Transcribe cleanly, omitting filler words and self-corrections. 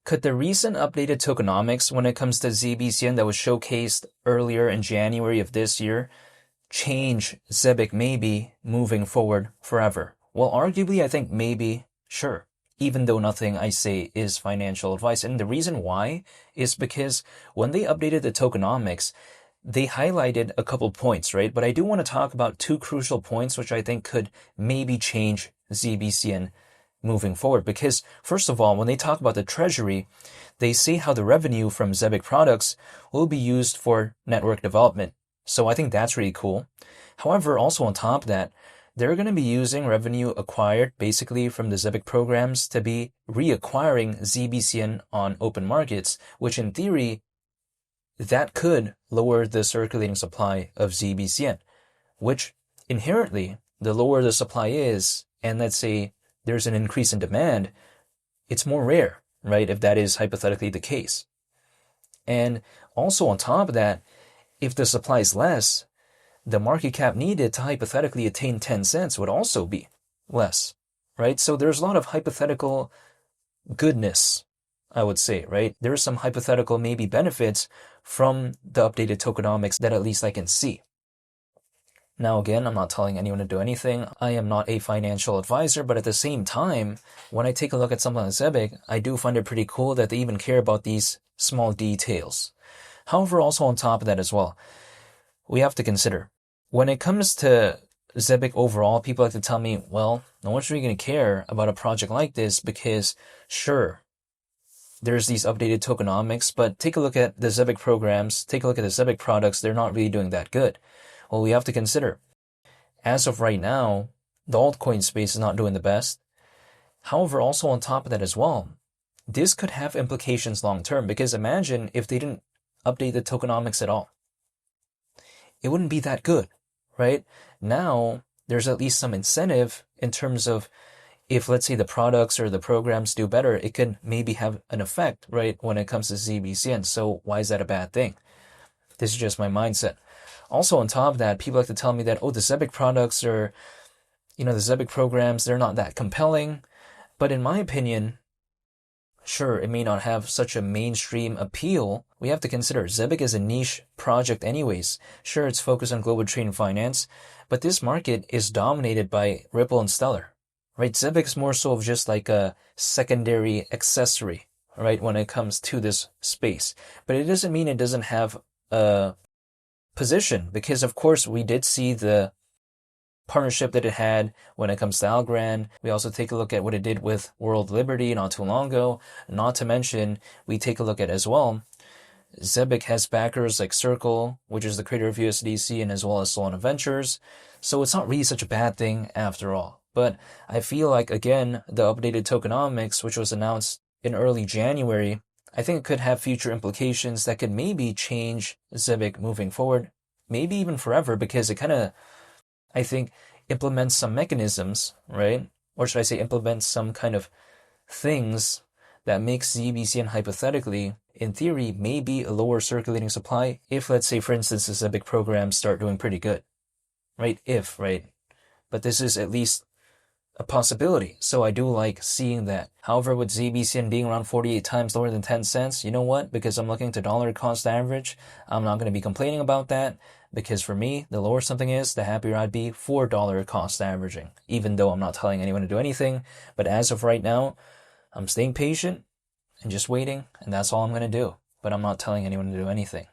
Could the recent updated tokenomics when it comes to ZBCN that was showcased earlier in January of this year change Zebec maybe moving forward forever? Well, arguably, I think maybe, sure, even though nothing I say is financial advice. And the reason why is because when they updated the tokenomics, they highlighted a couple points, right? But I do want to talk about two crucial points which I think could maybe change ZBCN moving forward. Because first of all, when they talk about the treasury, they say how the revenue from Zebec products will be used for network development. So I think that's really cool. However, also on top of that, they're going to be using revenue acquired basically from the Zebec programs to be reacquiring ZBCN on open markets, which in theory, that could lower the circulating supply of ZBCN, which inherently, the lower the supply is, and let's say there's an increase in demand, it's more rare, right? If that is hypothetically the case. And also on top of that, if the supply is less, the market cap needed to hypothetically attain 10 cents would also be less, right? So there's a lot of hypothetical goodness, I would say, right? There's some hypothetical maybe benefits from the updated tokenomics that at least I can see. Now, again, I'm not telling anyone to do anything. I am not a financial advisor, but at the same time, when I take a look at something like Zebec, I do find it pretty cool that they even care about these small details. However, also on top of that as well, we have to consider, when it comes to Zebec overall, people like to tell me, well, no one's really going to care about a project like this because, sure, there's these updated tokenomics, but take a look at the Zebec programs, take a look at the Zebec products, they're not really doing that good. Well, we have to consider, as of right now, the altcoin space is not doing the best. However, also on top of that as well, this could have implications long term, because imagine if they didn't update the tokenomics at all. It wouldn't be that good, right? Now, there's at least some incentive in terms of if, let's say, the products or the programs do better, it could maybe have an effect, right, when it comes to ZBCN. So why is that a bad thing? This is just my mindset. Also, on top of that, people like to tell me that, oh, the Zebec products are, the Zebec programs, they're not that compelling. But in my opinion, sure, it may not have such a mainstream appeal. We have to consider Zebec is a niche project anyways. Sure, it's focused on global trade and finance, but this market is dominated by Ripple and Stellar, right? Zebec is more so of just like a secondary accessory, right, when it comes to this space. But it doesn't mean it doesn't have a position, because of course we did see the partnership that it had when it comes to Algorand. We also take a look at what it did with World Liberty not too long ago. Not to mention, we take a look at as well, Zebec has backers like Circle, which is the creator of USDC, and as well as Solana Ventures. So it's not really such a bad thing after all. But I feel like, again, the updated tokenomics, which was announced in early January, I think it could have future implications that could maybe change Zebec moving forward, maybe even forever, because it kind of, I think, implements some mechanisms, right? Or should I say implements some kind of things that makes ZBCN hypothetically, in theory, maybe a lower circulating supply if, let's say, for instance, the Zebec programs start doing pretty good, right? Right? But this is at least a possibility. So I do like seeing that. However, with ZBCN being around 48 times lower than 10 cents, you know what? Because I'm looking to dollar cost average, I'm not going to be complaining about that, because for me, the lower something is, the happier I'd be for dollar cost averaging, even though I'm not telling anyone to do anything. But as of right now, I'm staying patient and just waiting, and that's all I'm going to do. But I'm not telling anyone to do anything.